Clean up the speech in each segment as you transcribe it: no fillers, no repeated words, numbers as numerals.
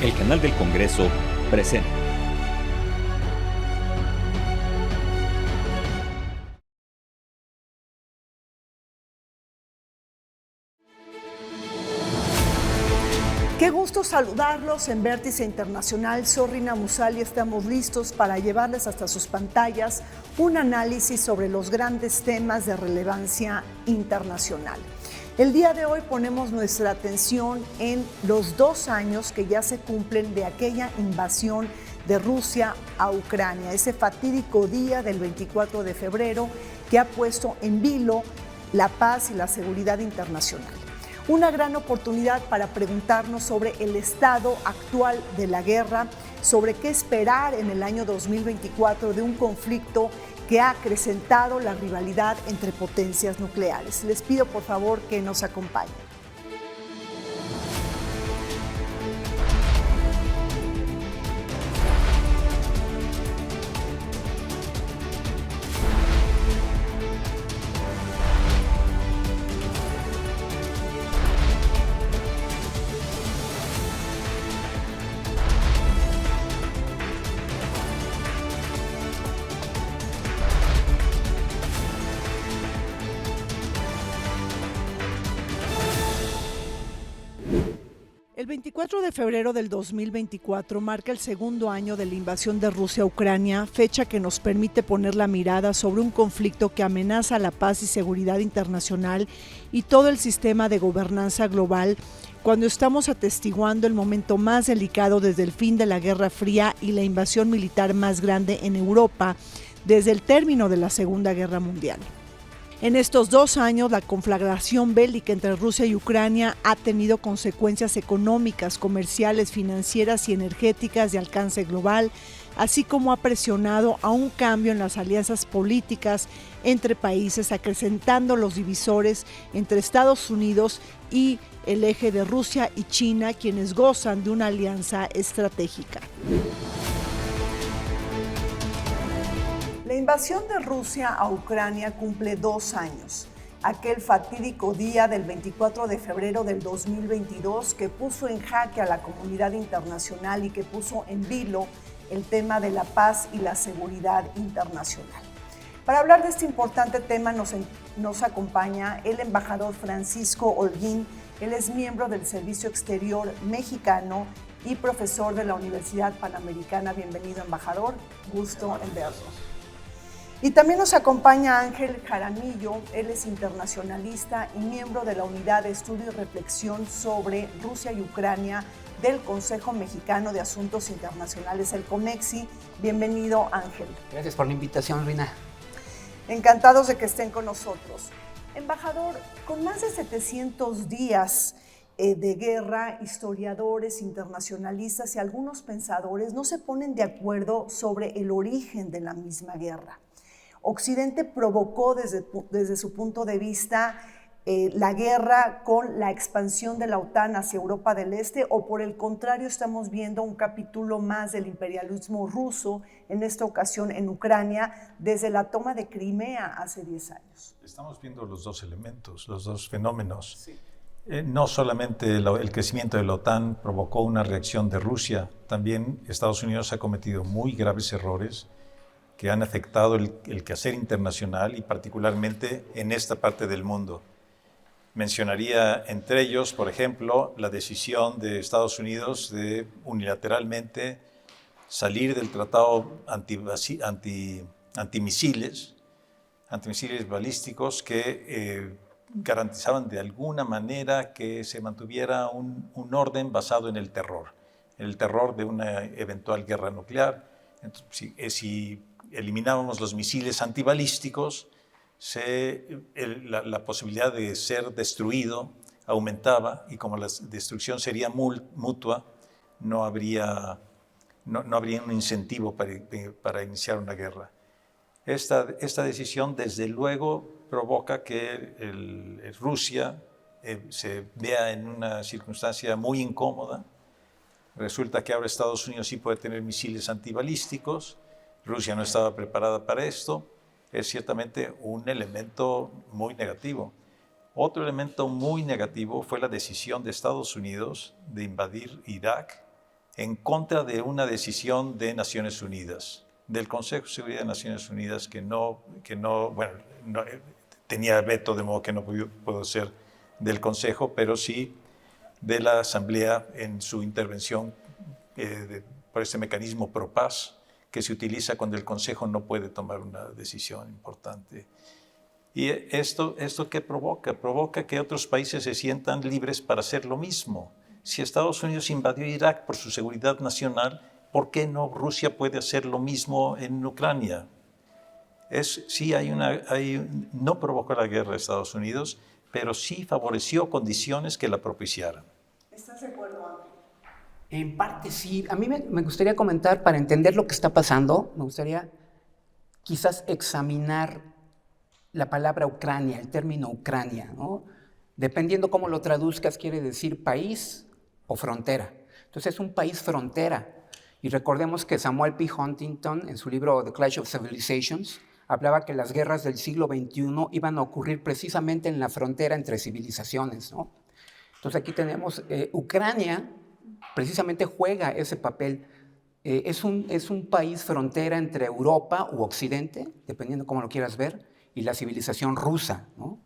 El canal del Congreso presenta. Qué gusto saludarlos en Vértice Internacional. Soy Rina Musal y estamos listos para llevarles hasta sus pantallas un análisis sobre los grandes temas de relevancia internacional. El día de hoy ponemos nuestra atención en los 2 años que ya se cumplen de aquella invasión de Rusia a Ucrania, ese fatídico día del 24 de febrero que ha puesto en vilo la paz y la seguridad internacional. Una gran oportunidad para preguntarnos sobre el estado actual de la guerra, sobre qué esperar en el año 2024 de un conflicto que ha acrecentado la rivalidad entre potencias nucleares. Les pido por favor que nos acompañen. El 24 de febrero del 2024 marca el segundo año de la invasión de Rusia a Ucrania, fecha que nos permite poner la mirada sobre un conflicto que amenaza la paz y seguridad internacional y todo el sistema de gobernanza global, cuando estamos atestiguando el momento más delicado desde el fin de la Guerra Fría y la invasión militar más grande en Europa desde el término de la Segunda Guerra Mundial. En estos 2 años, la conflagración bélica entre Rusia y Ucrania ha tenido consecuencias económicas, comerciales, financieras y energéticas de alcance global, así como ha presionado a un cambio en las alianzas políticas entre países, acrecentando los divisores entre Estados Unidos y el eje de Rusia y China, quienes gozan de una alianza estratégica. La invasión de Rusia a Ucrania cumple 2 años. Aquel fatídico día del 24 de febrero del 2022 que puso en jaque a la comunidad internacional y que puso en vilo el tema de la paz y la seguridad internacional. Para hablar de este importante tema nos acompaña el embajador Francisco Holguín. Él es miembro del Servicio Exterior mexicano y profesor de la Universidad Panamericana. Bienvenido, embajador. Gusto en verlo. Y también nos acompaña Ángel Jaramillo, él es internacionalista y miembro de la Unidad de Estudio y Reflexión sobre Rusia y Ucrania del Consejo Mexicano de Asuntos Internacionales, el COMEXI. Bienvenido, Ángel. Gracias por la invitación, Rina. Encantados de que estén con nosotros. Embajador, con más de 700 días de guerra, historiadores, internacionalistas y algunos pensadores no se ponen de acuerdo sobre el origen de la misma guerra. Occidente provocó desde su punto de vista la guerra con la expansión de la OTAN hacia Europa del Este, o por el contrario estamos viendo un capítulo más del imperialismo ruso, en esta ocasión en Ucrania, desde la toma de Crimea hace 10 años. Estamos viendo los dos elementos, los dos fenómenos. Sí. No solamente el crecimiento de la OTAN provocó una reacción de Rusia, también Estados Unidos ha cometido muy graves errores que han afectado el quehacer internacional y particularmente en esta parte del mundo. Mencionaría entre ellos, por ejemplo, la decisión de Estados Unidos de unilateralmente salir del tratado antimisiles balísticos que garantizaban de alguna manera que se mantuviera un orden basado en el terror de una eventual guerra nuclear. Entonces, si eliminábamos los misiles antibalísticos, la posibilidad de ser destruido aumentaba, y como la destrucción sería mutua, no habría un incentivo para iniciar una guerra. Esta decisión, desde luego, provoca que Rusia se vea en una circunstancia muy incómoda. Resulta que ahora Estados Unidos sí puede tener misiles antibalísticos. Rusia no estaba preparada para esto. Es ciertamente un elemento muy negativo. Otro elemento muy negativo fue la decisión de Estados Unidos de invadir Irak en contra de una decisión de Naciones Unidas, del Consejo de Seguridad de Naciones Unidas, que tenía veto, de modo que no pudo ser del Consejo, pero sí de la Asamblea en su intervención por ese mecanismo pro paz que se utiliza cuando el Consejo no puede tomar una decisión importante. ¿Y esto qué provoca? Provoca que otros países se sientan libres para hacer lo mismo. Si Estados Unidos invadió Irak por su seguridad nacional, ¿por qué no Rusia puede hacer lo mismo en Ucrania? No provocó la guerra de Estados Unidos, pero sí favoreció condiciones que la propiciaran. ¿Estás de acuerdo, Ángel? En parte sí. A mí me gustaría comentar, para entender lo que está pasando, me gustaría quizás examinar la palabra Ucrania, el término Ucrania, ¿no? Dependiendo cómo lo traduzcas, quiere decir país o frontera. Entonces es un país frontera. Y recordemos que Samuel P. Huntington, en su libro The Clash of Civilizations, hablaba que las guerras del siglo XXI iban a ocurrir precisamente en la frontera entre civilizaciones, ¿no? Entonces aquí tenemos Ucrania, precisamente juega ese papel. Es un país frontera entre Europa u Occidente, dependiendo cómo lo quieras ver, y la civilización rusa, ¿no?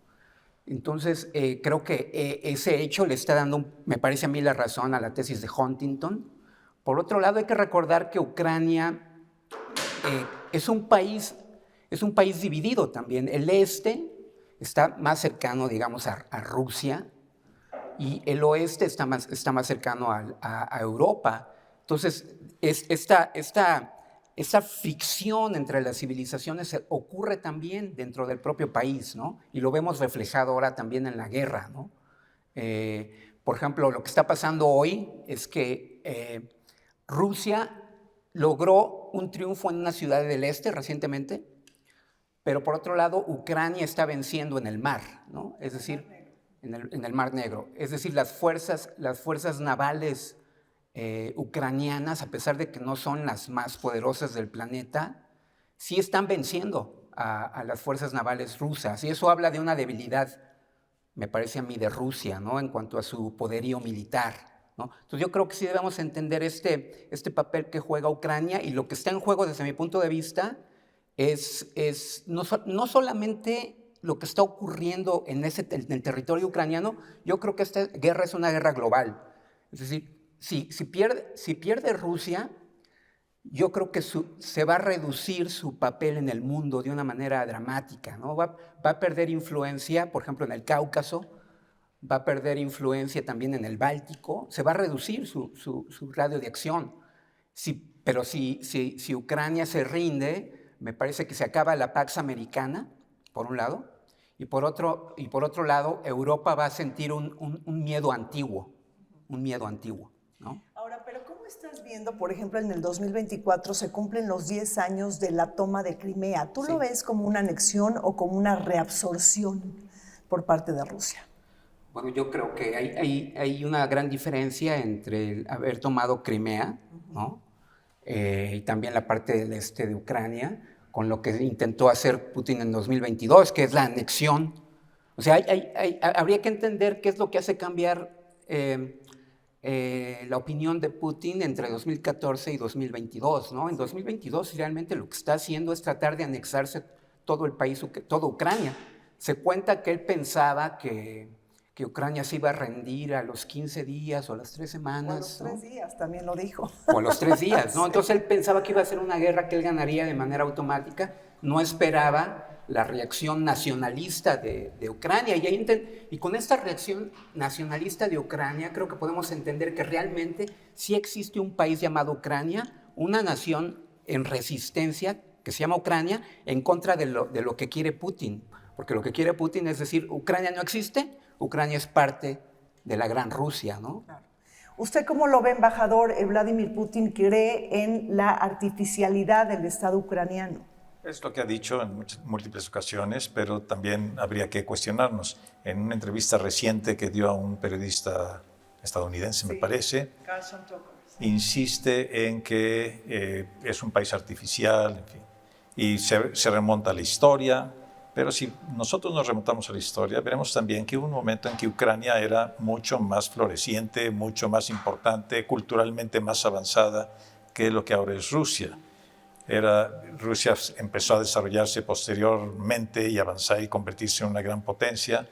Entonces, creo que ese hecho le está dando, me parece a mí, la razón a la tesis de Huntington. Por otro lado, hay que recordar que Ucrania es un país dividido también. El este está más cercano, digamos, a Rusia, y el oeste está más cercano a Europa. Entonces, esta fricción entre las civilizaciones ocurre también dentro del propio país, ¿no? Y lo vemos reflejado ahora también en la guerra, ¿no? Por ejemplo, lo que está pasando hoy es que Rusia logró un triunfo en una ciudad del este recientemente, pero por otro lado, Ucrania está venciendo en el mar, ¿no? Es decir, en el Mar Negro. Es decir, las fuerzas navales ucranianas, a pesar de que no son las más poderosas del planeta, sí están venciendo a las fuerzas navales rusas. Y eso habla de una debilidad, me parece a mí, de Rusia, ¿no? En cuanto a su poderío militar, ¿no? Entonces yo creo que sí debemos entender este papel que juega Ucrania, y lo que está en juego desde mi punto de vista es no solamente lo que está ocurriendo en el territorio ucraniano. Yo creo que esta guerra es una guerra global. Es decir, si pierde Rusia, yo creo que se va a reducir su papel en el mundo de una manera dramática, ¿no? Va a perder influencia, por ejemplo, en el Cáucaso, va a perder influencia también en el Báltico, se va a reducir su radio de acción. Pero si Ucrania se rinde, me parece que se acaba la Pax Americana, por un lado, y por otro lado, Europa va a sentir un miedo antiguo, ¿no? Ahora, pero ¿cómo estás viendo, por ejemplo, en el 2024 se cumplen los 10 años de la toma de Crimea? ¿Tú lo ves como una anexión o como una reabsorción por parte de Rusia? Bueno, yo creo que hay una gran diferencia entre el haber tomado Crimea, ¿no? Y también la parte del este de Ucrania, con lo que intentó hacer Putin en 2022, que es la anexión. O sea, habría que entender qué es lo que hace cambiar la opinión de Putin entre 2014 y 2022, ¿no? En 2022 realmente lo que está haciendo es tratar de anexarse todo el país, toda Ucrania. Se cuenta que él pensaba que Ucrania se iba a rendir a los 15 días o a las 3 semanas. O a los 3 días, también lo dijo. O a los 3 días, ¿no? Entonces él pensaba que iba a ser una guerra que él ganaría de manera automática, no esperaba la reacción nacionalista de Ucrania. Y con esta reacción nacionalista de Ucrania, creo que podemos entender que realmente sí existe un país llamado Ucrania, una nación en resistencia que se llama Ucrania, en contra de lo que quiere Putin. Porque lo que quiere Putin es decir, Ucrania no existe, Ucrania es parte de la gran Rusia, ¿no? Claro. ¿Usted cómo lo ve, embajador? Vladimir Putin cree en la artificialidad del Estado ucraniano. Es lo que ha dicho en múltiples ocasiones, pero también habría que cuestionarnos. En una entrevista reciente que dio a un periodista estadounidense, me parece, insiste en que es un país artificial, en fin, y se remonta a la historia, Pero si nosotros nos remontamos a la historia, veremos también que hubo un momento en que Ucrania era mucho más floreciente, mucho más importante, culturalmente más avanzada que lo que ahora es Rusia. Rusia empezó a desarrollarse posteriormente y avanzar y convertirse en una gran potencia,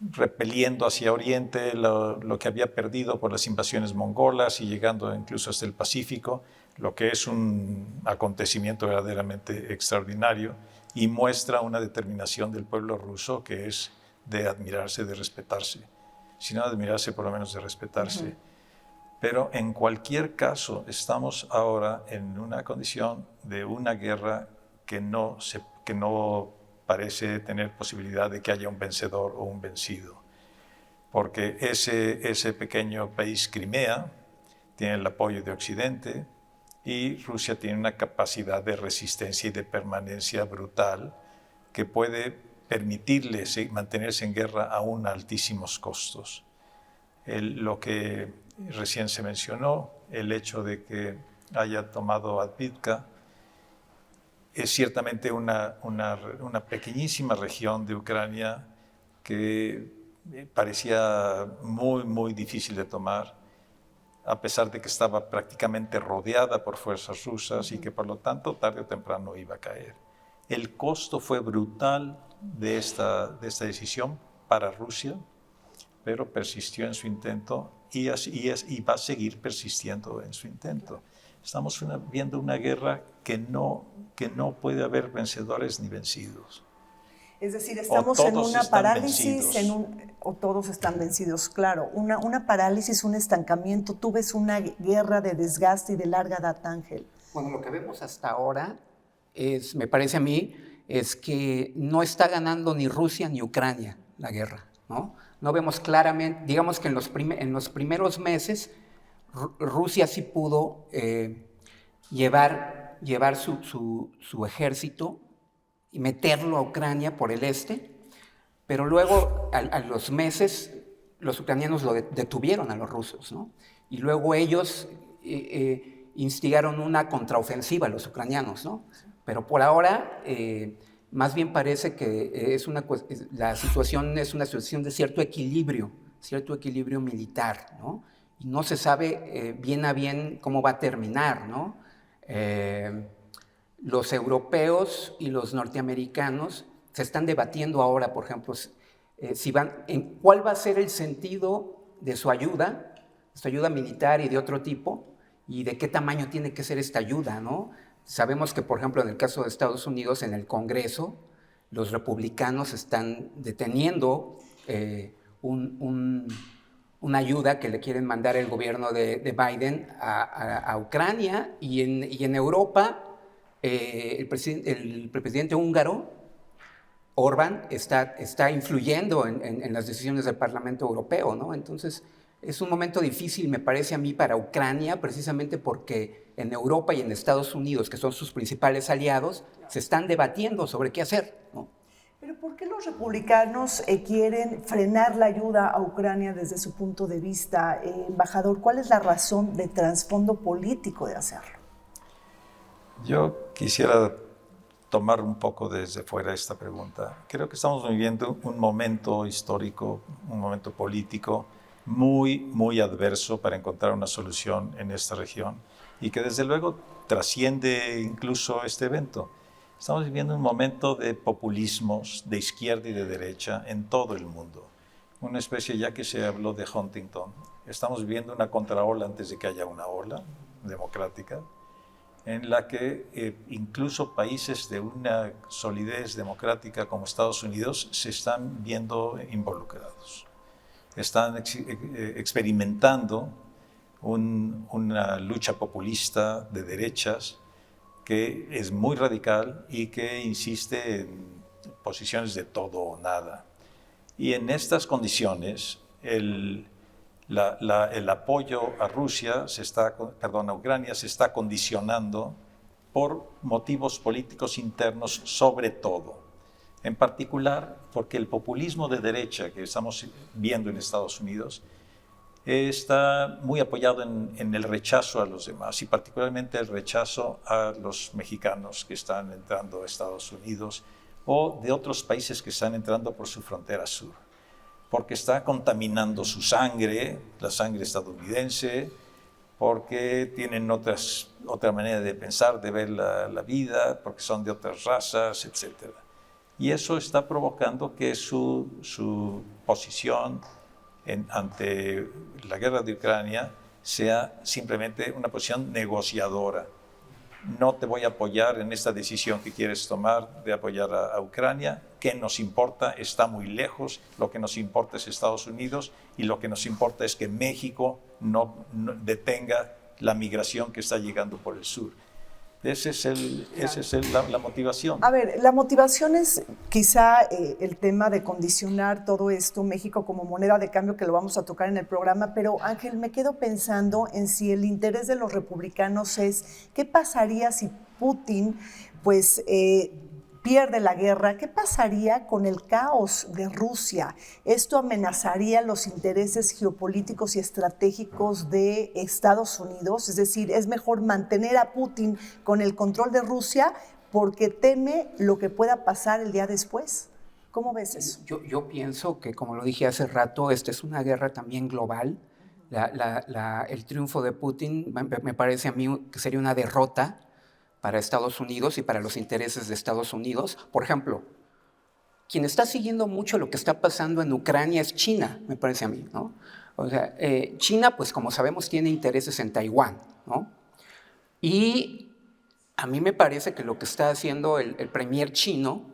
repeliendo hacia Oriente lo que había perdido por las invasiones mongolas y llegando incluso hasta el Pacífico, lo que es un acontecimiento verdaderamente extraordinario y muestra una determinación del pueblo ruso que es de admirarse, de respetarse. Si no de admirarse, por lo menos de respetarse. Pero en cualquier caso, estamos ahora en una condición de una guerra que no parece tener posibilidad de que haya un vencedor o un vencido. Porque ese pequeño país, Crimea, tiene el apoyo de Occidente y Rusia tiene una capacidad de resistencia y de permanencia brutal que puede permitirle mantenerse en guerra aún a altísimos costos. Lo que recién se mencionó, el hecho de que haya tomado Avdiivka, es ciertamente una pequeñísima región de Ucrania que parecía muy, muy difícil de tomar, a pesar de que estaba prácticamente rodeada por fuerzas rusas y que por lo tanto tarde o temprano iba a caer. El costo fue brutal de esta decisión para Rusia, pero persistió en su intento y va a seguir persistiendo en su intento. Estamos viendo una guerra que no puede haber vencedores ni vencidos. Es decir, estamos en una parálisis, o todos están vencidos, claro. Una parálisis, un estancamiento. Tú ves una guerra de desgaste y de larga data, Ángel. Bueno, lo que vemos hasta ahora me parece a mí, es que no está ganando ni Rusia ni Ucrania la guerra, ¿no? No vemos claramente, digamos que en los primeros meses Rusia sí pudo llevar su ejército y meterlo a Ucrania por el este, pero luego a los meses los ucranianos lo detuvieron a los rusos, ¿no? Y luego ellos instigaron una contraofensiva a los ucranianos, ¿no? Pero por ahora más bien parece que la situación es una situación de cierto equilibrio militar, ¿no? Y no se sabe bien a bien cómo va a terminar, ¿no? Los europeos y los norteamericanos se están debatiendo ahora, por ejemplo, en cuál va a ser el sentido de su ayuda militar y de otro tipo, y de qué tamaño tiene que ser esta ayuda, ¿no? Sabemos que, por ejemplo, en el caso de Estados Unidos, en el Congreso, los republicanos están deteniendo una ayuda que le quieren mandar el gobierno de Biden a Ucrania, y en Europa el presidente húngaro, Orbán, está influyendo en las decisiones del Parlamento Europeo, ¿no? Entonces, es un momento difícil, me parece a mí, para Ucrania, precisamente porque en Europa y en Estados Unidos, que son sus principales aliados, se están debatiendo sobre qué hacer, ¿no? Pero ¿por qué los republicanos quieren frenar la ayuda a Ucrania desde su punto de vista? Embajador, ¿cuál es la razón de trasfondo político de hacerlo? Yo quisiera tomar un poco desde fuera esta pregunta. Creo que estamos viviendo un momento histórico, un momento político muy, muy adverso para encontrar una solución en esta región y que desde luego trasciende incluso este evento. Estamos viviendo un momento de populismos de izquierda y de derecha en todo el mundo. Una especie, ya que se habló de Huntington, estamos viviendo una contraola antes de que haya una ola democrática, en la que incluso países de una solidez democrática como Estados Unidos se están viendo involucrados. Están experimentando una lucha populista de derechas que es muy radical y que insiste en posiciones de todo o nada. Y en estas condiciones, el apoyo a a Ucrania se está condicionando por motivos políticos internos, sobre todo. En particular, porque el populismo de derecha que estamos viendo en Estados Unidos está muy apoyado en el rechazo a los demás, y particularmente el rechazo a los mexicanos que están entrando a Estados Unidos, o de otros países que están entrando por su frontera sur, porque está contaminando su sangre, la sangre estadounidense, porque tienen otra manera de pensar, de ver la vida, porque son de otras razas, etc. Y eso está provocando que su posición ante la guerra de Ucrania sea simplemente una posición negociadora. No te voy a apoyar en esta decisión que quieres tomar de apoyar a Ucrania. ¿Qué nos importa? Está muy lejos. Lo que nos importa es Estados Unidos y lo que nos importa es que México no detenga la migración que está llegando por el sur. Esa es la motivación. A ver, la motivación es quizá el tema de condicionar todo esto, México como moneda de cambio, que lo vamos a tocar en el programa, pero Ángel, me quedo pensando en si el interés de los republicanos es qué pasaría si Putin pues pierde la guerra, ¿qué pasaría con el caos de Rusia? ¿Esto amenazaría los intereses geopolíticos y estratégicos de Estados Unidos? Es decir, ¿es mejor mantener a Putin con el control de Rusia porque teme lo que pueda pasar el día después? ¿Cómo ves eso? Yo pienso que, como lo dije hace rato, esta es una guerra también global. El triunfo de Putin me parece a mí que sería una derrota para Estados Unidos y para los intereses de Estados Unidos. Por ejemplo, quien está siguiendo mucho lo que está pasando en Ucrania es China, me parece a mí, ¿no? O sea, China, pues como sabemos, tiene intereses en Taiwán, ¿no? Y a mí me parece que lo que está haciendo el premier chino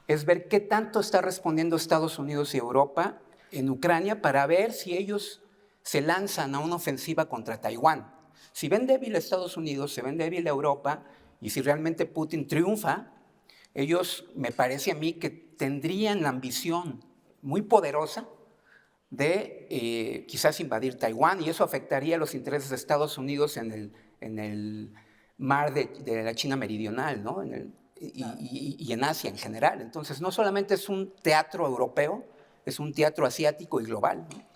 es ver qué tanto está respondiendo Estados Unidos y Europa en Ucrania para ver si ellos se lanzan a una ofensiva contra Taiwán. Si ven débil a Estados Unidos, se ven débil a Europa, y si realmente Putin triunfa, ellos, me parece a mí, que tendrían la ambición muy poderosa de quizás invadir Taiwán, y eso afectaría los intereses de Estados Unidos en el mar de la China meridional, ¿no? Y en Asia en general. Entonces, no solamente es un teatro europeo, es un teatro asiático y global, ¿no?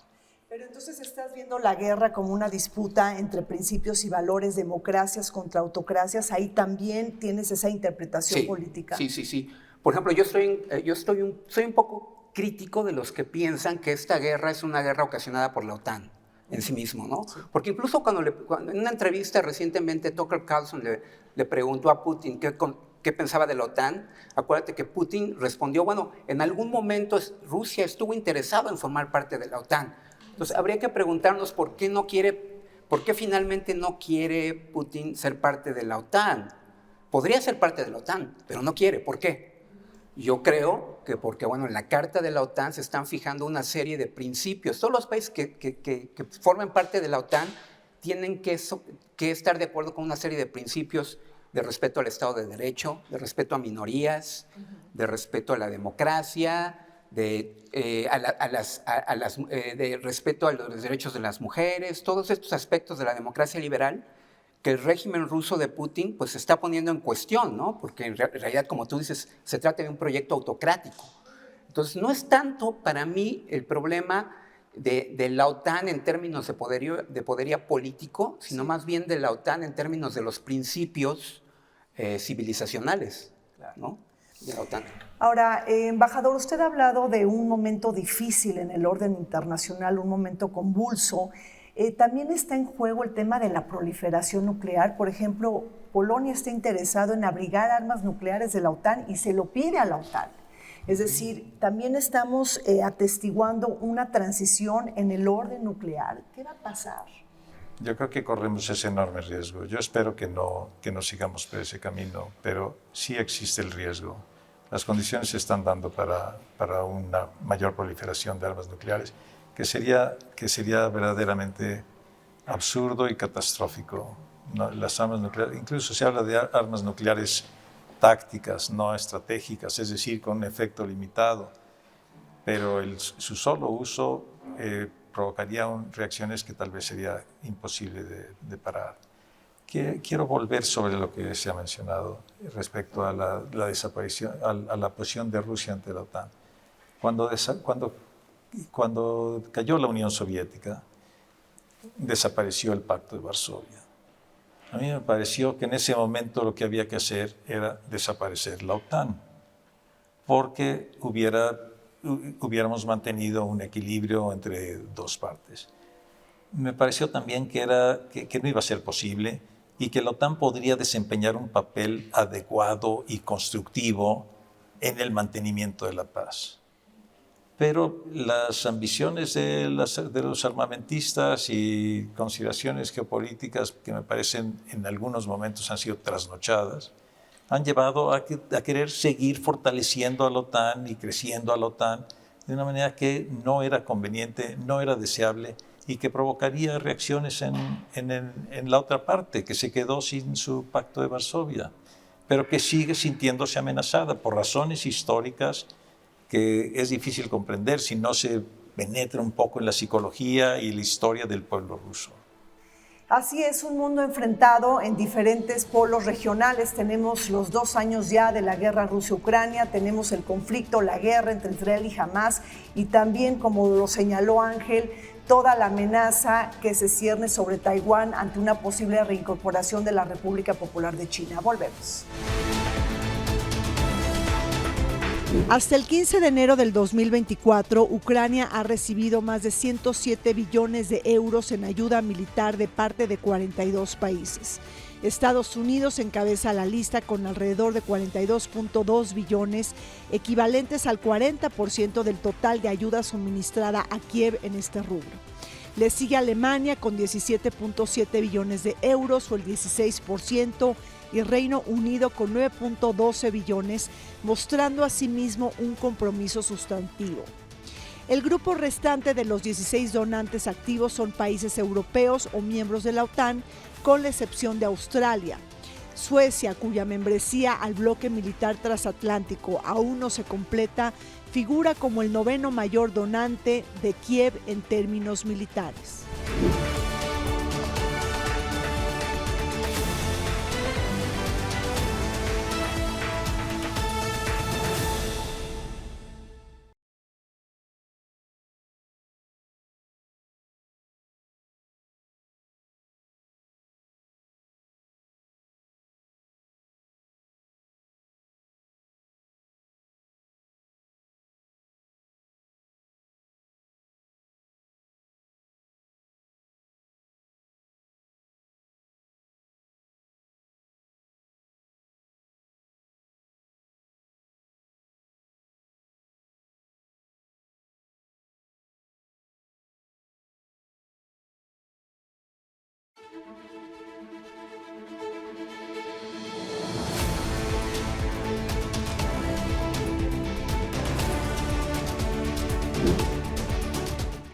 Pero entonces estás viendo la guerra como una disputa entre principios y valores, democracias contra autocracias. Ahí también tienes esa interpretación política. Sí. Por ejemplo, soy un poco crítico de los que piensan que esta guerra es una guerra ocasionada por la OTAN en sí mismo, ¿no? Sí. Porque incluso cuando en una entrevista recientemente Tucker Carlson le preguntó a Putin qué pensaba de la OTAN, acuérdate que Putin respondió, bueno, en algún momento Rusia estuvo interesado en formar parte de la OTAN. Entonces, habría que preguntarnos por qué finalmente no quiere Putin ser parte de la OTAN. Podría ser parte de la OTAN, pero no quiere. ¿Por qué? Yo creo que porque, bueno, en la Carta de la OTAN se están fijando una serie de principios. Todos los países que formen parte de la OTAN tienen que estar de acuerdo con una serie de principios de respeto al Estado de Derecho, de respeto a minorías, de respeto a la democracia, de respeto a los derechos de las mujeres, todos estos aspectos de la democracia liberal que el régimen ruso de Putin pues está poniendo en cuestión, ¿no? Porque en realidad, como tú dices, se trata de un proyecto autocrático. Entonces, no es tanto para mí el problema de la OTAN en términos de poderío político, sino más bien de la OTAN en términos de los principios civilizacionales, ¿no? De la OTAN. Ahora, embajador, usted ha hablado de un momento difícil en el orden internacional, un momento convulso. También está en juego el tema de la proliferación nuclear. Por ejemplo, Polonia está interesado en abrigar armas nucleares de la OTAN y se lo pide a la OTAN. Es decir, también estamos atestiguando una transición en el orden nuclear. ¿Qué va a pasar? Yo creo que corremos ese enorme riesgo. Yo espero que no sigamos por ese camino, pero sí existe el riesgo. Las condiciones se están dando para una mayor proliferación de armas nucleares, que sería verdaderamente absurdo y catastrófico. ¿No? Las armas nucleares, incluso se habla de armas nucleares tácticas, no estratégicas, es decir, con un efecto limitado, pero su solo uso provocaría reacciones que tal vez sería imposible de parar. Quiero volver sobre lo que se ha mencionado respecto a la desaparición, a la posición de Rusia ante la OTAN. Cuando cayó la Unión Soviética, desapareció el Pacto de Varsovia. A mí me pareció que en ese momento lo que había que hacer era desaparecer la OTAN. porque hubiéramos mantenido un equilibrio entre dos partes. Me pareció también que no iba a ser posible y que la OTAN podría desempeñar un papel adecuado y constructivo en el mantenimiento de la paz. Pero las ambiciones de los armamentistas y consideraciones geopolíticas que me parecen en algunos momentos han sido trasnochadas, han llevado a querer seguir fortaleciendo a la OTAN y creciendo a la OTAN de una manera que no era conveniente, no era deseable y que provocaría reacciones en la otra parte, que se quedó sin su Pacto de Varsovia, pero que sigue sintiéndose amenazada por razones históricas que es difícil comprender si no se penetra un poco en la psicología y la historia del pueblo ruso. Así es, un mundo enfrentado en diferentes polos regionales. Tenemos los 2 años ya de la guerra Rusia-Ucrania, tenemos el conflicto, la guerra entre Israel y Hamás, y también, como lo señaló Ángel, toda la amenaza que se cierne sobre Taiwán ante una posible reincorporación de la República Popular de China. Volvemos. Hasta el 15 de enero del 2024, Ucrania ha recibido más de 107 billones de euros en ayuda militar de parte de 42 países. Estados Unidos encabeza la lista con alrededor de 42.2 billones, equivalentes al 40% del total de ayuda suministrada a Kiev en este rubro. Le sigue Alemania con 17.7 billones de euros, o el 16%, y Reino Unido con 9.12 billones, mostrando asimismo un compromiso sustantivo. El grupo restante de los 16 donantes activos son países europeos o miembros de la OTAN, con la excepción de Australia. Suecia, cuya membresía al bloque militar transatlántico aún no se completa, figura como el 9º mayor donante de Kiev en términos militares.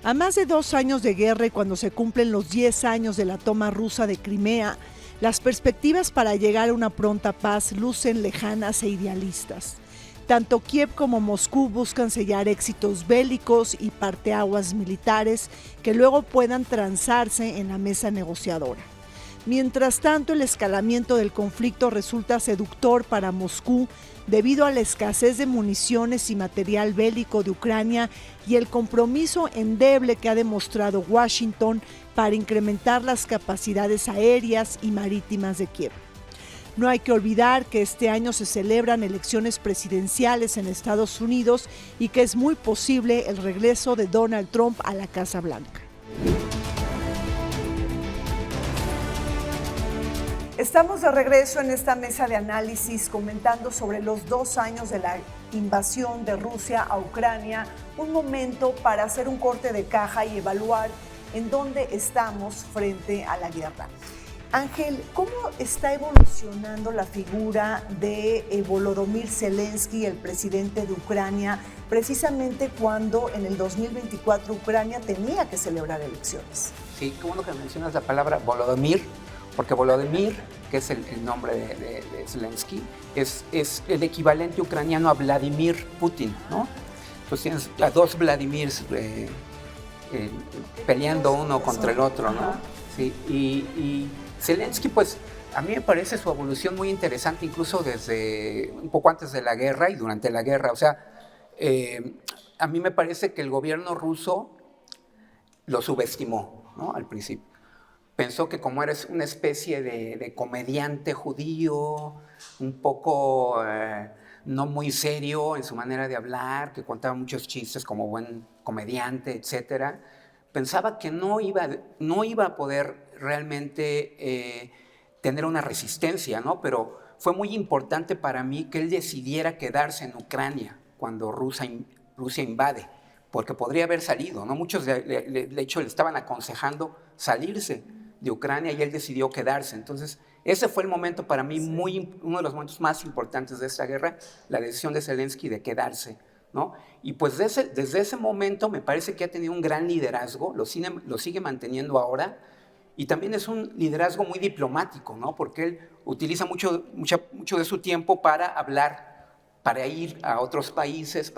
A más de 2 años de guerra y cuando se cumplen los 10 años de la toma rusa de Crimea, las perspectivas para llegar a una pronta paz lucen lejanas e idealistas. Tanto Kiev como Moscú buscan sellar éxitos bélicos y parteaguas militares que luego puedan transarse en la mesa negociadora. Mientras tanto, el escalamiento del conflicto resulta seductor para Moscú debido a la escasez de municiones y material bélico de Ucrania y el compromiso endeble que ha demostrado Washington para incrementar las capacidades aéreas y marítimas de Kiev. No hay que olvidar que este año se celebran elecciones presidenciales en Estados Unidos y que es muy posible el regreso de Donald Trump a la Casa Blanca. Estamos de regreso en esta mesa de análisis comentando sobre los 2 años de la invasión de Rusia a Ucrania, un momento para hacer un corte de caja y evaluar en dónde estamos frente a la guerra. Ángel, ¿cómo está evolucionando la figura de Volodymyr Zelensky, el presidente de Ucrania, precisamente cuando en el 2024 Ucrania tenía que celebrar elecciones? Sí, qué bueno que mencionas la palabra Volodymyr, porque Volodymyr, que es el nombre de Zelensky, es el equivalente ucraniano a Vladimir Putin, ¿no? Pues tienes a 2 Vladimirs peleando uno contra el otro, ¿no? Sí, y Zelensky, pues, a mí me parece su evolución muy interesante, incluso desde un poco antes de la guerra y durante la guerra. O sea, a mí me parece que el gobierno ruso lo subestimó, ¿no? Al principio. Pensó que como eres una especie de comediante judío, un poco no muy serio en su manera de hablar, que contaba muchos chistes como buen comediante, etcétera. Pensaba que no iba a poder realmente tener una resistencia, ¿no? Pero fue muy importante para mí que él decidiera quedarse en Ucrania cuando Rusia invade, porque podría haber salido, ¿no? Muchos de hecho le estaban aconsejando salirse de Ucrania y él decidió quedarse. Entonces, ese fue el momento para mí, uno de los momentos más importantes de esta guerra, la decisión de Zelensky de quedarse, ¿no? Y pues desde ese momento me parece que ha tenido un gran liderazgo, lo sigue manteniendo ahora, y también es un liderazgo muy diplomático, ¿no? Porque él utiliza mucho de su tiempo para hablar, para ir a otros países,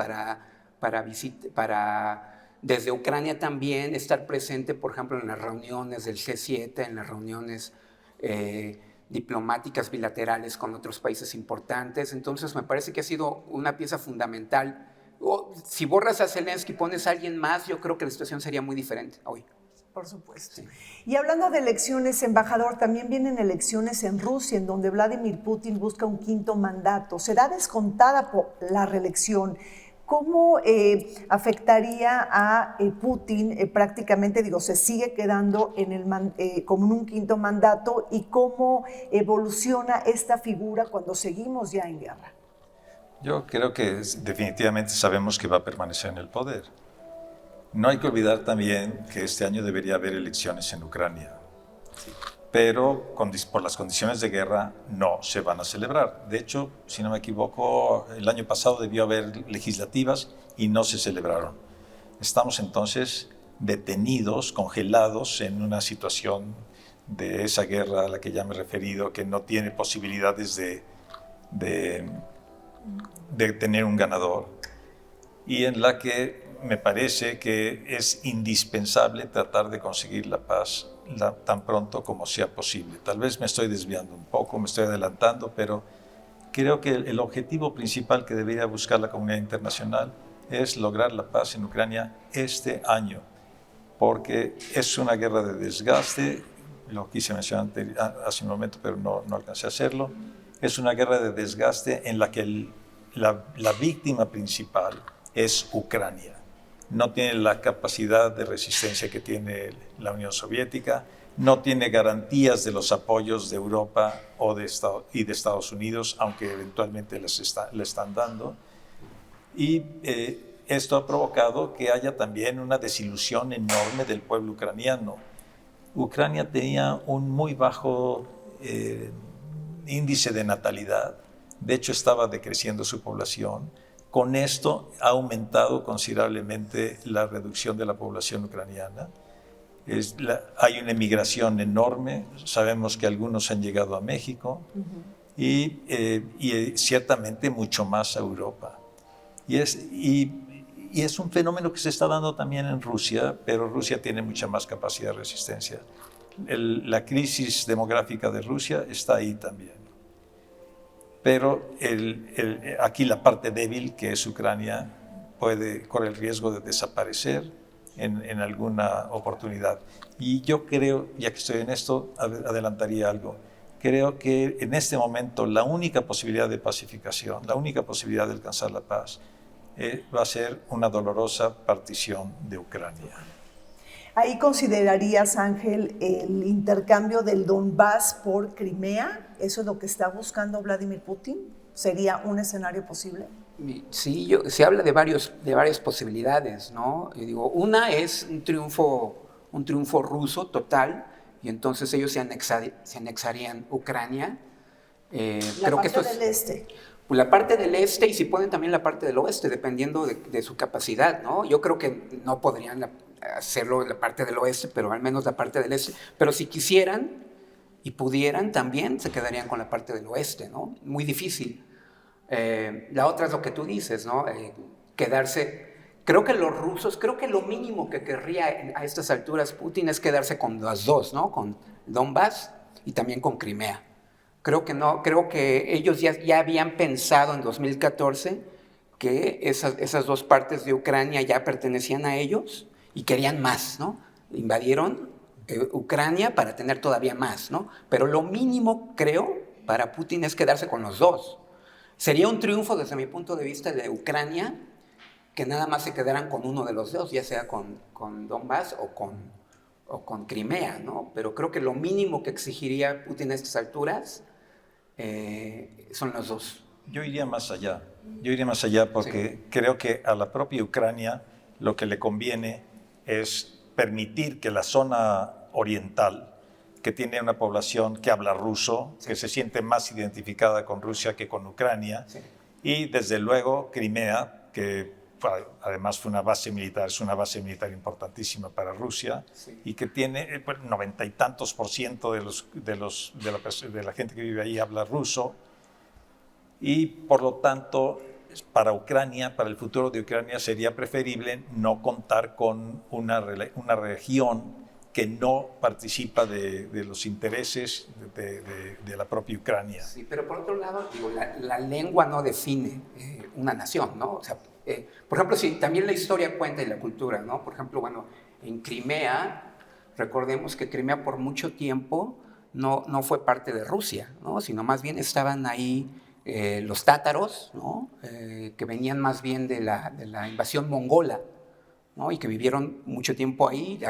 desde Ucrania también estar presente, por ejemplo, en las reuniones del G7, en las reuniones diplomáticas bilaterales con otros países importantes. Entonces me parece que ha sido una pieza fundamental. Si borras a Zelensky y pones a alguien más, yo creo que la situación sería muy diferente hoy. Por supuesto. Sí. Y hablando de elecciones, embajador, también vienen elecciones en Rusia, en donde Vladimir Putin busca un 5º mandato. Será descontada por la reelección. ¿Cómo afectaría a Putin prácticamente, se sigue quedando como en un 5º mandato, y cómo evoluciona esta figura cuando seguimos ya en guerra? Yo creo que definitivamente sabemos que va a permanecer en el poder. No hay que olvidar también que este año debería haber elecciones en Ucrania, pero por las condiciones de guerra no se van a celebrar. De hecho, si no me equivoco, el año pasado debió haber legislativas y no se celebraron. Estamos entonces detenidos, congelados en una situación de esa guerra a la que ya me he referido, que no tiene posibilidades de tener un ganador, y en la que me parece que es indispensable tratar de conseguir la paz tan pronto como sea posible. Tal vez me estoy desviando un poco, me estoy adelantando, pero creo que el objetivo principal que debería buscar la comunidad internacional es lograr la paz en Ucrania este año, porque es una guerra de desgaste, lo quise mencionar hace un momento, pero no alcancé a hacerlo. Es una guerra de desgaste en la que la víctima principal es Ucrania. No tiene la capacidad de resistencia que tiene la Unión Soviética, no tiene garantías de los apoyos de Europa y de Estados Unidos, aunque eventualmente le están dando. Y esto ha provocado que haya también una desilusión enorme del pueblo ucraniano. Ucrania tenía un muy bajo índice de natalidad, de hecho estaba decreciendo su población. Con esto ha aumentado considerablemente la reducción de la población ucraniana. Hay una emigración enorme, sabemos que algunos han llegado a México y ciertamente mucho más a Europa. Y es un fenómeno que se está dando también en Rusia, pero Rusia tiene mucha más capacidad de resistencia. La crisis demográfica de Rusia está ahí también. Pero aquí la parte débil, que es Ucrania, corre el riesgo de desaparecer en alguna oportunidad. Y yo creo, ya que estoy en esto, adelantaría algo. Creo que en este momento la única posibilidad de pacificación, la única posibilidad de alcanzar la paz, va a ser una dolorosa partición de Ucrania. ¿Ahí considerarías, Ángel, el intercambio del Donbass por Crimea? ¿Eso es lo que está buscando Vladimir Putin? ¿Sería un escenario posible? Sí, se habla de varias posibilidades, ¿no? Y digo, una es un triunfo ruso total, y entonces ellos se anexarían Ucrania. La parte del este. La parte del este, y si pueden también la parte del oeste, dependiendo de su capacidad, ¿no? Yo creo que no podrían hacerlo la parte del oeste, pero al menos la parte del este. Pero si quisieran y pudieran, también se quedarían con la parte del oeste, ¿no? Muy difícil. La otra es lo que tú dices, ¿no? Quedarse. Creo que los rusos, creo que lo mínimo que querría a estas alturas Putin es quedarse con las dos, ¿no? Con Donbass y también con Crimea. Creo que ellos ya habían pensado en 2014 que esas dos partes de Ucrania ya pertenecían a ellos y querían más, ¿no? Invadieron Ucrania para tener todavía más, ¿no? Pero lo mínimo, creo, para Putin es quedarse con los dos. Sería un triunfo desde mi punto de vista de Ucrania que nada más se quedaran con uno de los dos, ya sea con Donbass o con Crimea, ¿no? Pero creo que lo mínimo que exigiría Putin a estas alturas son los dos. Yo iría más allá. Porque creo que a la propia Ucrania lo que le conviene es permitir que la zona oriental, que tiene una población que habla ruso, que se siente más identificada con Rusia que con Ucrania, y desde luego Crimea, que además fue una base militar, es una base militar importantísima para Rusia, y que tiene 90 y tantos % de la gente que vive ahí habla ruso, y por lo tanto para Ucrania, para el futuro de Ucrania sería preferible no contar con una región que no participa de los intereses de la propia Ucrania. Sí, pero por otro lado, digo, la lengua no define una nación, ¿no? O sea, por ejemplo, si también la historia cuenta y la cultura, ¿no? Por ejemplo, bueno, en Crimea, recordemos que Crimea por mucho tiempo no fue parte de Rusia, ¿no? Sino más bien estaban ahí los tátaros, ¿no? Que venían más bien de la invasión mongola, ¿no? Y que vivieron mucho tiempo ahí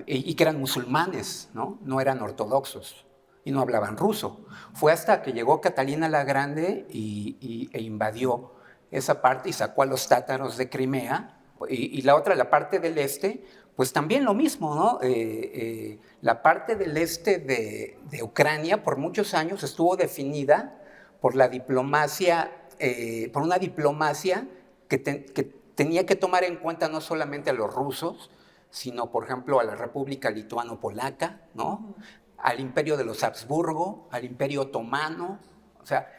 y que eran musulmanes, ¿no? No eran ortodoxos y no hablaban ruso. Fue hasta que llegó Catalina la Grande e invadió esa parte y sacó a los tátaros de Crimea, y la otra, la parte del este, pues también lo mismo, ¿no? La parte del este de Ucrania por muchos años estuvo definida por la diplomacia, por una diplomacia que tenía que tomar en cuenta no solamente a los rusos, sino, por ejemplo, a la República Lituano-Polaca, ¿no? Al Imperio de los Habsburgo, al Imperio Otomano. O sea,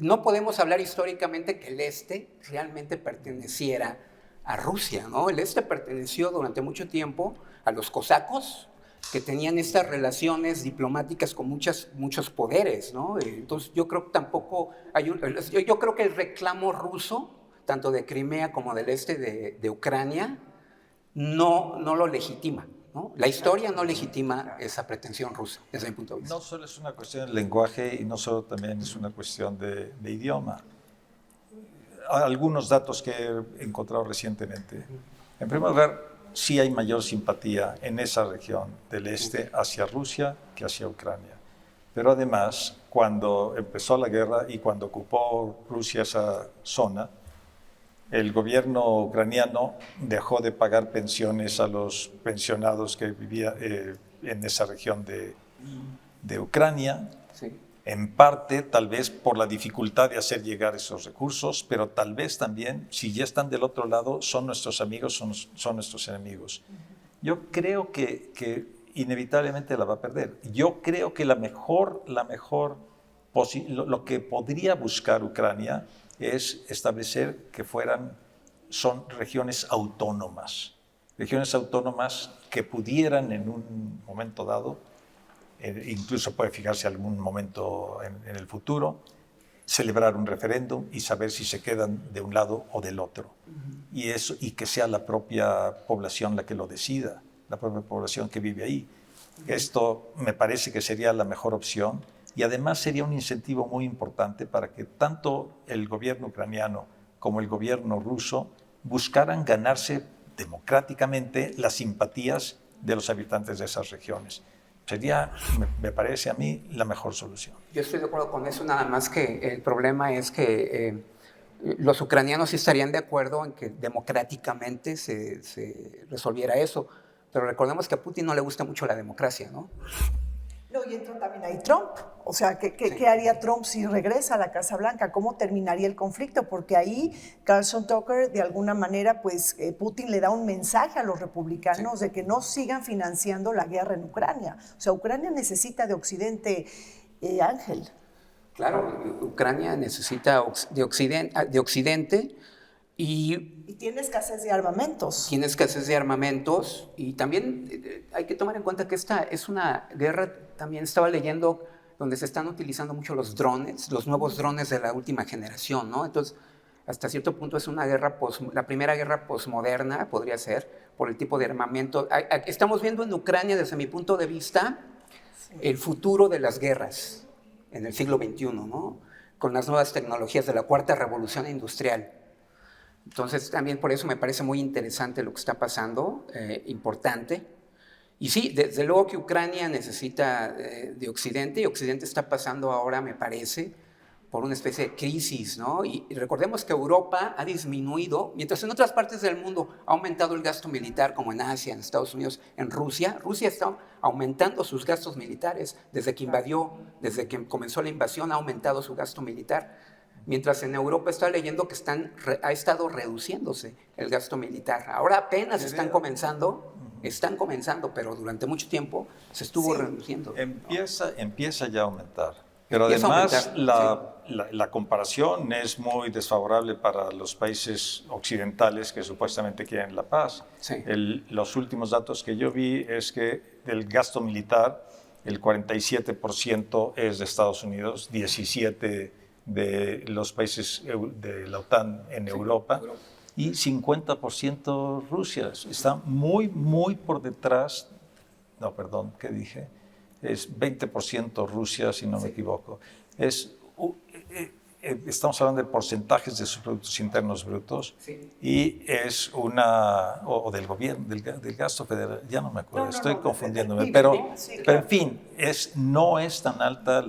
no podemos hablar históricamente que el este realmente perteneciera a Rusia, ¿no? El este perteneció durante mucho tiempo a los cosacos, que tenían estas relaciones diplomáticas con muchos poderes, ¿no? Entonces yo creo que tampoco yo creo que el reclamo ruso, tanto de Crimea como del este de Ucrania, no lo legitima, ¿no? La historia no legitima esa pretensión rusa, desde mi punto de vista. No solo es una cuestión de lenguaje y no solo también es una cuestión de idioma. Algunos datos que he encontrado recientemente. En primer lugar, sí hay mayor simpatía en esa región del este hacia Rusia que hacia Ucrania. Pero además, cuando empezó la guerra y cuando ocupó Rusia esa zona, el gobierno ucraniano dejó de pagar pensiones a los pensionados que vivían en esa región de Ucrania, Sí. en parte tal vez por la dificultad de hacer llegar esos recursos, pero tal vez también, si ya están del otro lado, son nuestros amigos, son nuestros enemigos. Yo creo que inevitablemente la va a perder. Yo creo que lo que podría buscar Ucrania es establecer que son regiones autónomas que pudieran en un momento dado, incluso puede fijarse algún momento en el futuro, celebrar un referéndum y saber si se quedan de un lado o del otro. Y que sea la propia población la que lo decida, la propia población que vive ahí. Esto me parece que sería la mejor opción. Y además sería un incentivo muy importante para que tanto el gobierno ucraniano como el gobierno ruso buscaran ganarse democráticamente las simpatías de los habitantes de esas regiones. Sería, me parece a mí, la mejor solución. Yo estoy de acuerdo con eso, nada más que el problema es que los ucranianos sí estarían de acuerdo en que democráticamente se resolviera eso, pero recordemos que a Putin no le gusta mucho la democracia, ¿no? No, y entra también ahí Trump. O sea, ¿qué haría Trump si regresa a la Casa Blanca? ¿Cómo terminaría el conflicto? Porque ahí Carlson Tucker, de alguna manera, pues Putin le da un mensaje a los republicanos de que no sigan financiando la guerra en Ucrania. O sea, Ucrania necesita de Occidente, Ángel. Claro, Ucrania necesita de Occidente y tiene escasez de armamentos. Tiene escasez de armamentos y también hay que tomar en cuenta que esta es una guerra, también estaba leyendo, donde se están utilizando mucho los drones, los nuevos drones de la última generación, ¿no? Entonces, hasta cierto punto es una guerra, la primera guerra posmoderna, podría ser, por el tipo de armamento. Estamos viendo en Ucrania, desde mi punto de vista, el futuro de las guerras en el siglo XXI, ¿no? con las nuevas tecnologías de la cuarta revolución industrial. Entonces, también por eso me parece muy interesante lo que está pasando, importante. Y sí, desde luego que Ucrania necesita de Occidente, y Occidente está pasando ahora, me parece, por una especie de crisis, ¿no? Y recordemos que Europa ha disminuido, mientras en otras partes del mundo ha aumentado el gasto militar, como en Asia, en Estados Unidos, en Rusia. Rusia está aumentando sus gastos militares desde que invadió, desde que comenzó la invasión, ha aumentado su gasto militar. Mientras en Europa está leyendo que ha estado reduciéndose el gasto militar. Ahora apenas están comenzando, pero durante mucho tiempo se estuvo reduciendo. Empieza ya a aumentar. Pero además la comparación es muy desfavorable para los países occidentales que supuestamente quieren la paz. Sí. Los últimos datos que yo vi es que del gasto militar, el 47% es de Estados Unidos, 17% de los países de la OTAN en Europa y 50% Rusia. Está muy, muy por detrás. No, perdón, ¿qué dije? Es 20% Rusia, si no me equivoco. Estamos hablando de porcentajes de sus productos internos brutos y es o del gobierno, del gasto federal, ya no me acuerdo, estoy confundiéndome, pero en fin, no es tan alta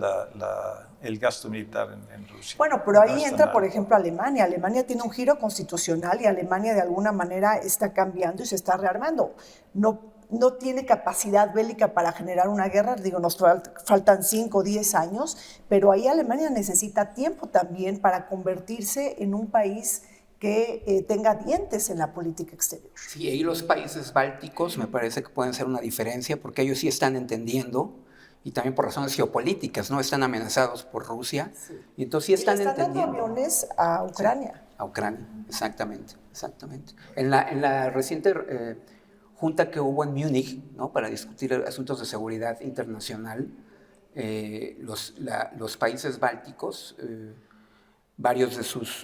el gasto militar en Rusia. Bueno, pero ahí entra, por ejemplo, Alemania. Alemania tiene un giro constitucional y Alemania de alguna manera está cambiando y se está rearmando. No tiene capacidad bélica para generar una guerra, digo, nos faltan 5 o 10 años, pero ahí Alemania necesita tiempo también para convertirse en un país que tenga dientes en la política exterior. Sí, y los países bálticos me parece que pueden ser una diferencia, porque ellos sí están entendiendo, y también por razones geopolíticas, no están amenazados por Rusia, y entonces sí están entendiendo. Dando aviones a Ucrania. Sí, a Ucrania, exactamente. En la reciente junta que hubo en Múnich, ¿no?, para discutir asuntos de seguridad internacional, los países bálticos, varios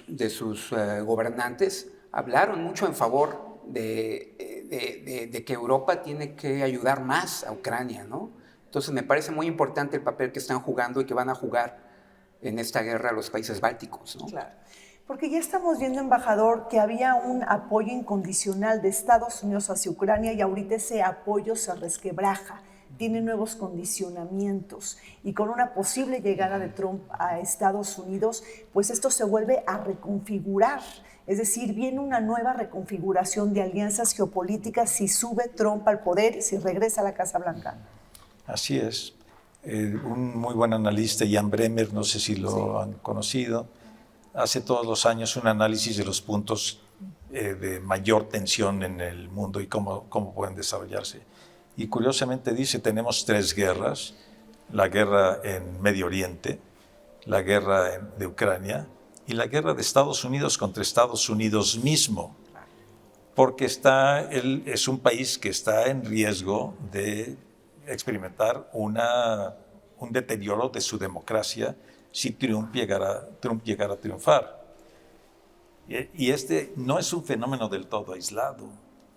de sus gobernantes hablaron mucho en favor de que Europa tiene que ayudar más a Ucrania, ¿no? Entonces me parece muy importante el papel que están jugando y que van a jugar en esta guerra los países bálticos, ¿no? Claro. Porque ya estamos viendo, embajador, que había un apoyo incondicional de Estados Unidos hacia Ucrania y ahorita ese apoyo se resquebraja, tiene nuevos condicionamientos y con una posible llegada de Trump a Estados Unidos, pues esto se vuelve a reconfigurar. Es decir, viene una nueva reconfiguración de alianzas geopolíticas si sube Trump al poder y si regresa a la Casa Blanca. Así es. Un muy buen analista, Jan Bremer, no sé si lo han conocido, hace todos los años un análisis de los puntos de mayor tensión en el mundo y cómo pueden desarrollarse. Y curiosamente dice, tenemos 3 guerras, la guerra en Medio Oriente, la guerra de Ucrania y la guerra de Estados Unidos contra Estados Unidos mismo, porque es un país que está en riesgo de experimentar un deterioro de su democracia si Trump llegara a triunfar. Y este no es un fenómeno del todo aislado.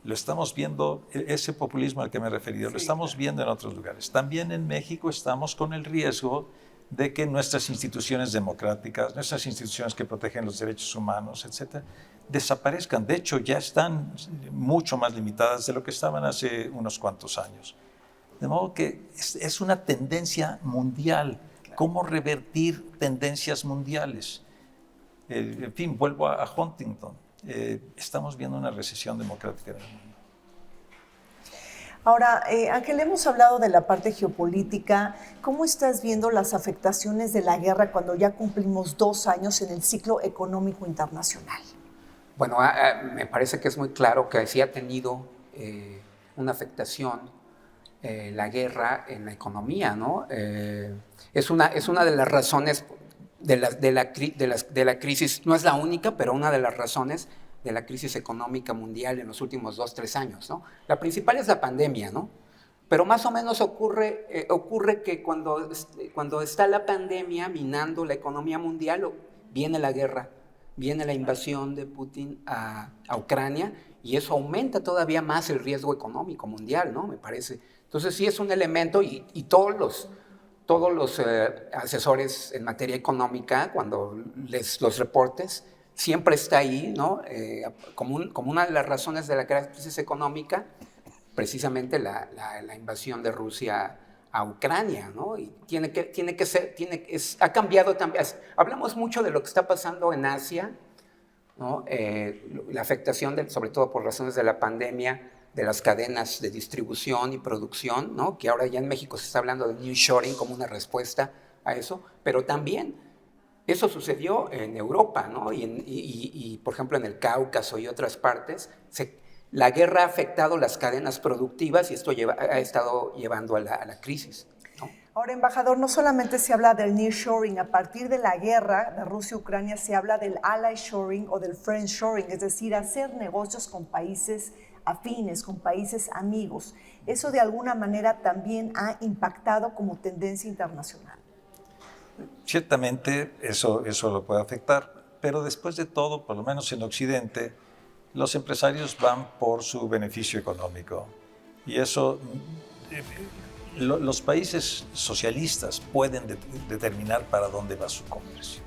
Lo estamos viendo, ese populismo al que me he referido, lo estamos viendo en otros lugares. También en México estamos con el riesgo de que nuestras instituciones democráticas, nuestras instituciones que protegen los derechos humanos, etcétera, desaparezcan. De hecho, ya están mucho más limitadas de lo que estaban hace unos cuantos años. De modo que es una tendencia mundial. ¿Cómo revertir tendencias mundiales? En fin, vuelvo a Huntington. Estamos viendo una recesión democrática en el mundo. Ahora, Ángel, hemos hablado de la parte geopolítica. ¿Cómo estás viendo las afectaciones de la guerra cuando ya cumplimos 2 años en el ciclo económico internacional? Bueno, me parece que es muy claro que sí ha tenido una afectación la guerra en la economía, ¿no? Es una de las razones de la crisis, no es la única, pero una de las razones de la crisis económica mundial en los últimos 2-3 años, ¿no? La principal es la pandemia, ¿no? Pero más o menos ocurre que cuando está la pandemia minando la economía mundial, viene la guerra, viene la invasión de Putin a Ucrania, y eso aumenta todavía más el riesgo económico mundial, ¿no? Me parece. Entonces sí es un elemento, y todos todos los asesores en materia económica, cuando les los reportes, siempre está ahí, ¿no? Como una de las razones de la crisis económica, precisamente la invasión de Rusia a Ucrania, ¿no? Y ha cambiado también. Hablamos mucho de lo que está pasando en Asia, ¿no? La afectación, sobre todo por razones de la pandemia, de las cadenas de distribución y producción, ¿no? Que ahora ya en México se está hablando de nearshoring como una respuesta a eso, pero también eso sucedió en Europa, ¿no? Y por ejemplo, en el Cáucaso y otras partes, la guerra ha afectado las cadenas productivas y esto ha estado llevando a la crisis, ¿no? Ahora, embajador, no solamente se habla del nearshoring, a partir de la guerra de Rusia-Ucrania se habla del ally-shoring o del friend-shoring, es decir, hacer negocios con países afines, con países amigos. Eso de alguna manera también ha impactado como tendencia internacional. Ciertamente eso lo puede afectar, pero después de todo, por lo menos en Occidente, los empresarios van por su beneficio económico. Y eso, los países socialistas pueden determinar para dónde va su comercio.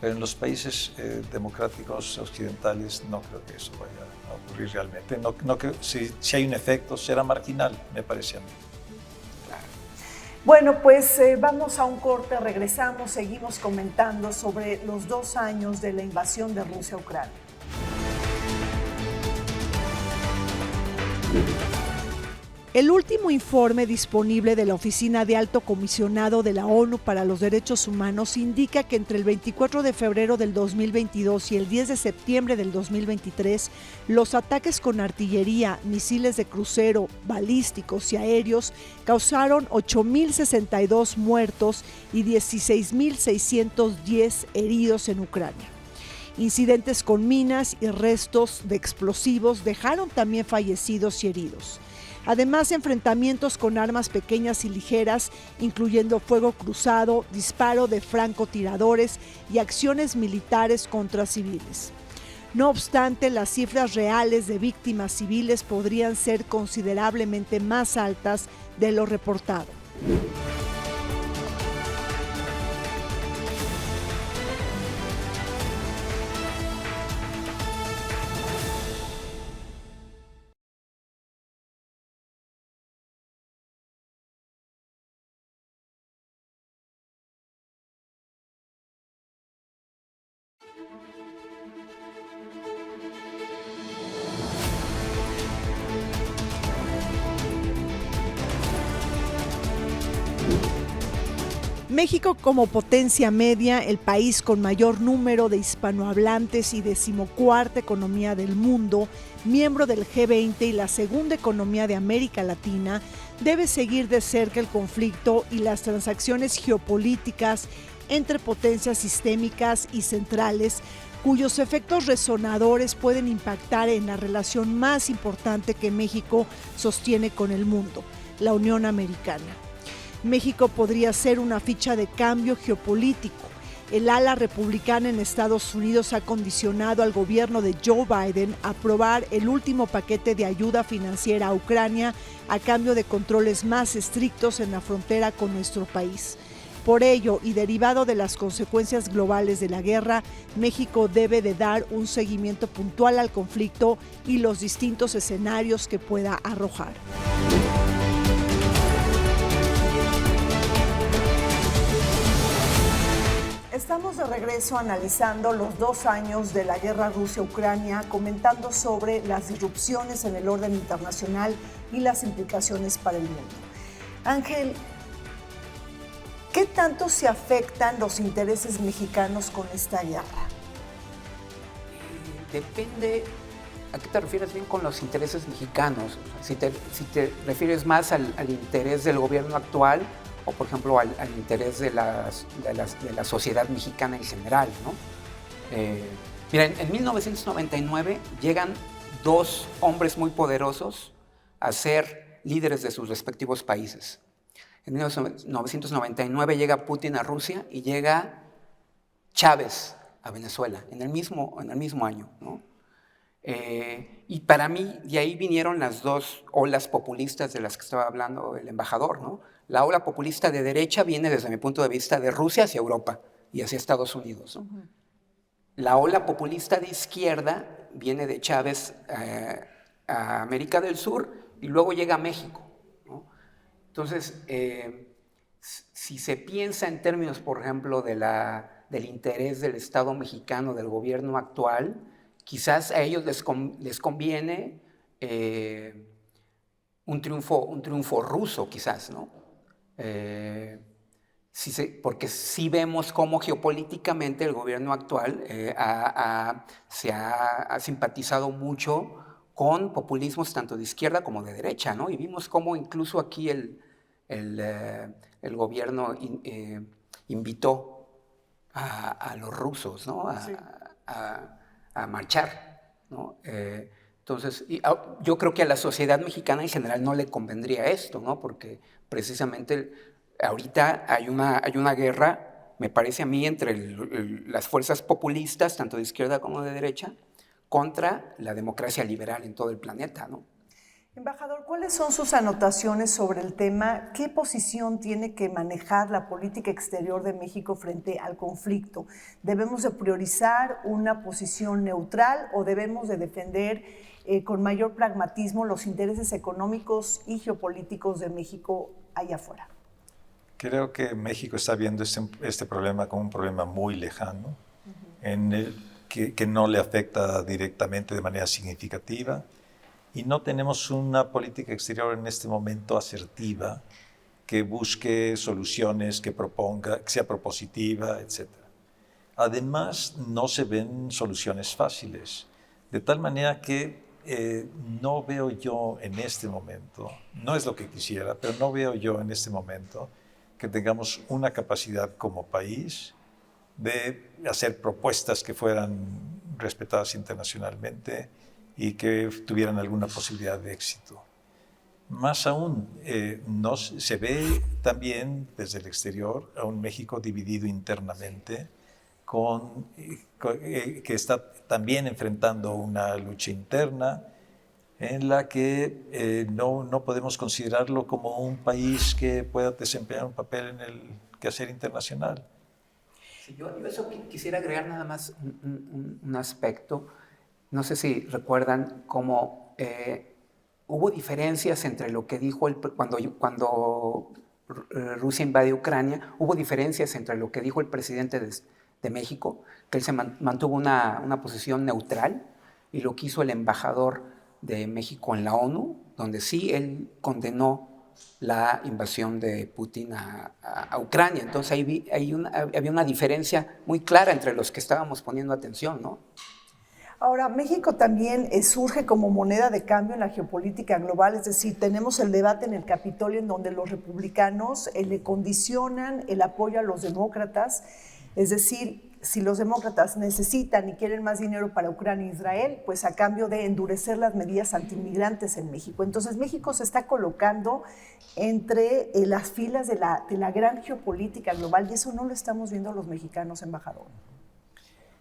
Pero en los países democráticos occidentales no creo que eso vaya a ocurrir realmente. No creo, si hay un efecto, será marginal, me parece a mí. Bueno, pues vamos a un corte, regresamos, seguimos comentando sobre los 2 años de la invasión de Rusia a Ucrania. El último informe disponible de la Oficina de Alto Comisionado de la ONU para los Derechos Humanos indica que entre el 24 de febrero del 2022 y el 10 de septiembre del 2023, los ataques con artillería, misiles de crucero, balísticos y aéreos causaron 8.062 muertos y 16.610 heridos en Ucrania. Incidentes con minas y restos de explosivos dejaron también fallecidos y heridos. Además, enfrentamientos con armas pequeñas y ligeras, incluyendo fuego cruzado, disparo de francotiradores y acciones militares contra civiles. No obstante, las cifras reales de víctimas civiles podrían ser considerablemente más altas de lo reportado. México, como potencia media, el país con mayor número de hispanohablantes y 14ª economía del mundo, miembro del G20 y la segunda economía de América Latina, debe seguir de cerca el conflicto y las transacciones geopolíticas entre potencias sistémicas y centrales, cuyos efectos resonadores pueden impactar en la relación más importante que México sostiene con el mundo, la Unión Americana. México podría ser una ficha de cambio geopolítico. El ala republicana en Estados Unidos ha condicionado al gobierno de Joe Biden a aprobar el último paquete de ayuda financiera a Ucrania a cambio de controles más estrictos en la frontera con nuestro país. Por ello, y derivado de las consecuencias globales de la guerra, México debe de dar un seguimiento puntual al conflicto y los distintos escenarios que pueda arrojar. Estamos de regreso analizando los 2 años de la guerra Rusia-Ucrania, comentando sobre las disrupciones en el orden internacional y las implicaciones para el mundo. Ángel, ¿qué tanto se afectan los intereses mexicanos con esta guerra? Depende a qué te refieres bien con los intereses mexicanos. Si te refieres más al interés del gobierno actual, o por ejemplo al interés de la sociedad mexicana en general, ¿no? Mira, en 1999 llegan 2 hombres muy poderosos a ser líderes de sus respectivos países. En 1999 llega Putin a Rusia y llega Chávez a Venezuela, en el mismo año, ¿no? Y para mí, de ahí vinieron las dos olas populistas de las que estaba hablando el embajador, ¿no? La ola populista de derecha viene, desde mi punto de vista, de Rusia hacia Europa y hacia Estados Unidos, ¿no? La ola populista de izquierda viene de Chávez a América del Sur y luego llega a México, ¿no? Entonces, si se piensa en términos, por ejemplo, del interés del Estado mexicano, del gobierno actual, quizás a ellos les conviene un triunfo ruso, quizás, ¿no? Porque sí vemos cómo geopolíticamente el gobierno actual se ha simpatizado mucho con populismos tanto de izquierda como de derecha, ¿no? Y vimos cómo incluso aquí el gobierno invitó a los rusos, ¿no? A marchar, ¿no? Entonces, yo creo que a la sociedad mexicana en general no le convendría esto, ¿no? Porque precisamente ahorita hay una guerra, me parece a mí, entre las fuerzas populistas, tanto de izquierda como de derecha, contra la democracia liberal en todo el planeta, ¿no? Embajador, ¿cuáles son sus anotaciones sobre el tema? ¿Qué posición tiene que manejar la política exterior de México frente al conflicto? ¿Debemos de priorizar una posición neutral o debemos de defender con mayor pragmatismo los intereses económicos y geopolíticos de México allá afuera? Creo que México está viendo este problema como un problema muy lejano, que no le afecta directamente de manera significativa. Y no tenemos una política exterior en este momento asertiva que busque soluciones, que sea propositiva, etc. Además, no se ven soluciones fáciles, de tal manera que no veo yo en este momento, no es lo que quisiera, pero no veo yo en este momento que tengamos una capacidad como país de hacer propuestas que fueran respetadas internacionalmente y que tuvieran alguna posibilidad de éxito. Más aún, se ve también desde el exterior a un México dividido internamente, que está también enfrentando una lucha interna en la que no podemos considerarlo como un país que pueda desempeñar un papel en el quehacer internacional. Sí, yo eso quisiera agregar nada más un aspecto. No sé si recuerdan cómo hubo diferencias entre lo que dijo cuando Rusia invadió Ucrania, hubo diferencias entre lo que dijo el presidente de México, que él se mantuvo una posición neutral, y lo que hizo el embajador de México en la ONU, donde sí él condenó la invasión de Putin a Ucrania. Entonces había una diferencia muy clara entre los que estábamos poniendo atención, ¿no? Ahora, México también surge como moneda de cambio en la geopolítica global, es decir, tenemos el debate en el Capitolio en donde los republicanos le condicionan el apoyo a los demócratas, es decir, si los demócratas necesitan y quieren más dinero para Ucrania e Israel, pues a cambio de endurecer las medidas antiinmigrantes en México. Entonces México se está colocando entre las filas de la gran geopolítica global y eso no lo estamos viendo los mexicanos, embajador.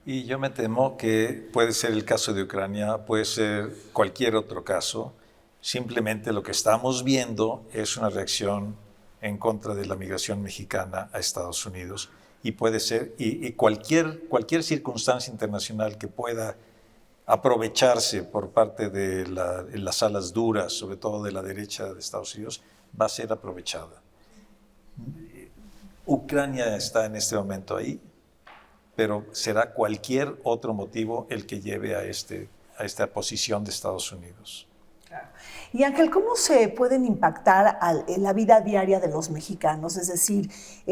Y yo me temo que puede ser el caso de Ucrania, puede ser cualquier otro caso. Simplemente lo que estamos viendo es una reacción en contra de la migración mexicana a Estados Unidos. Y puede ser, y cualquier circunstancia internacional que pueda aprovecharse por parte de las alas duras, sobre todo de la derecha de Estados Unidos, va a ser aprovechada. Ucrania está en este momento ahí, pero será cualquier otro motivo el que lleve a esta posición de Estados Unidos. Claro. Y Ángel, ¿cómo se pueden impactar en la vida diaria de los mexicanos? Es decir,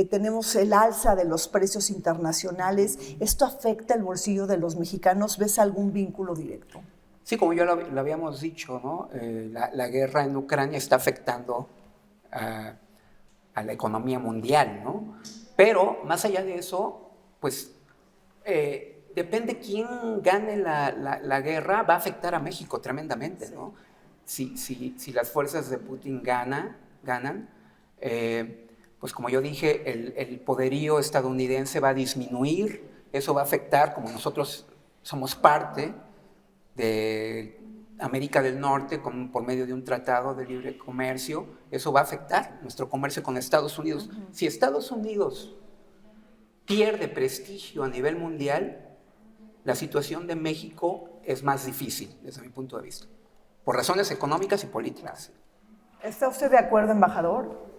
tenemos el alza de los precios internacionales. ¿Esto afecta el bolsillo de los mexicanos? ¿Ves algún vínculo directo? Sí, como ya lo habíamos dicho, ¿no? La guerra en Ucrania está afectando a la economía mundial, ¿no? Pero más allá de eso, pues depende quién gane la guerra, va a afectar a México tremendamente, ¿no? Si las fuerzas de Putin ganan, pues como yo dije, el poderío estadounidense va a disminuir, eso va a afectar, como nosotros somos parte, de América del Norte por medio de un tratado de libre comercio, eso va a afectar nuestro comercio con Estados Unidos. Si Estados Unidos pierde prestigio a nivel mundial, la situación de México es más difícil, desde mi punto de vista, por razones económicas y políticas. ¿Está usted de acuerdo, embajador?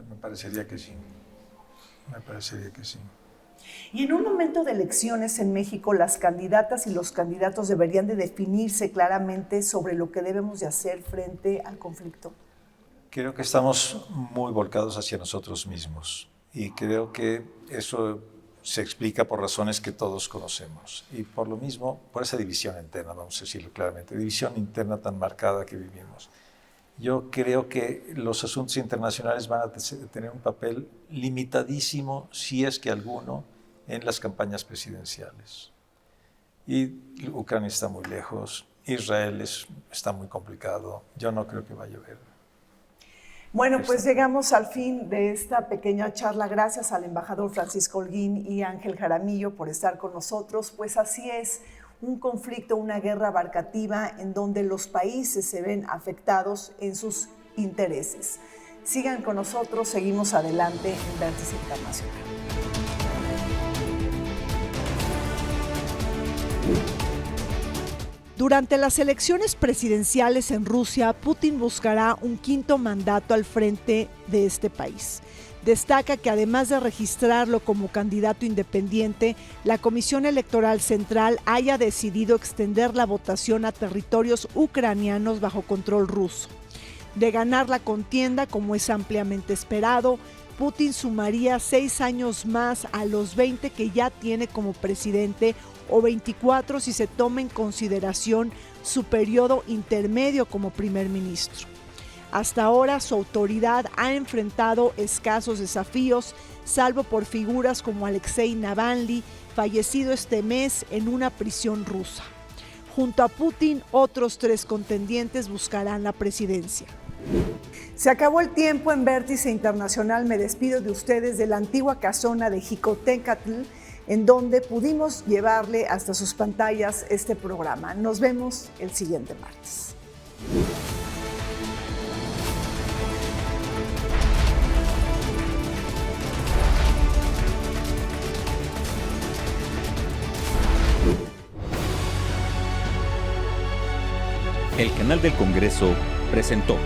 Me parecería que sí. Me parecería que sí. Y en un momento de elecciones en México, las candidatas y los candidatos deberían de definirse claramente sobre lo que debemos de hacer frente al conflicto. Creo que estamos muy volcados hacia nosotros mismos y creo que eso se explica por razones que todos conocemos y por lo mismo, por esa división interna, vamos a decirlo claramente, división interna tan marcada que vivimos. Yo creo que los asuntos internacionales van a tener un papel limitadísimo, si es que alguno, en las campañas presidenciales. Y Ucrania está muy lejos, Israel está muy complicado, yo no creo que vaya a haber. Bueno, pues llegamos al fin de esta pequeña charla. Gracias al embajador Francisco Holguín y Ángel Jaramillo por estar con nosotros. Pues así es, un conflicto, una guerra abarcativa en donde los países se ven afectados en sus intereses. Sigan con nosotros, seguimos adelante en Vértice Internacional. Durante las elecciones presidenciales en Rusia, Putin buscará un quinto mandato al frente de este país. Destaca que además de registrarlo como candidato independiente, la Comisión Electoral Central haya decidido extender la votación a territorios ucranianos bajo control ruso. De ganar la contienda, como es ampliamente esperado, Putin sumaría 6 años más a los 20 que ya tiene como presidente, o 24 si se toma en consideración su periodo intermedio como primer ministro. Hasta ahora su autoridad ha enfrentado escasos desafíos, salvo por figuras como Alexei Navalny, fallecido este mes en una prisión rusa. Junto a Putin, otros 3 contendientes buscarán la presidencia. Se acabó el tiempo en Vértice Internacional. Me despido de ustedes de la antigua casona de Jicoténcatl, en donde pudimos llevarle hasta sus pantallas este programa. Nos vemos el siguiente martes. El canal del Congreso presentó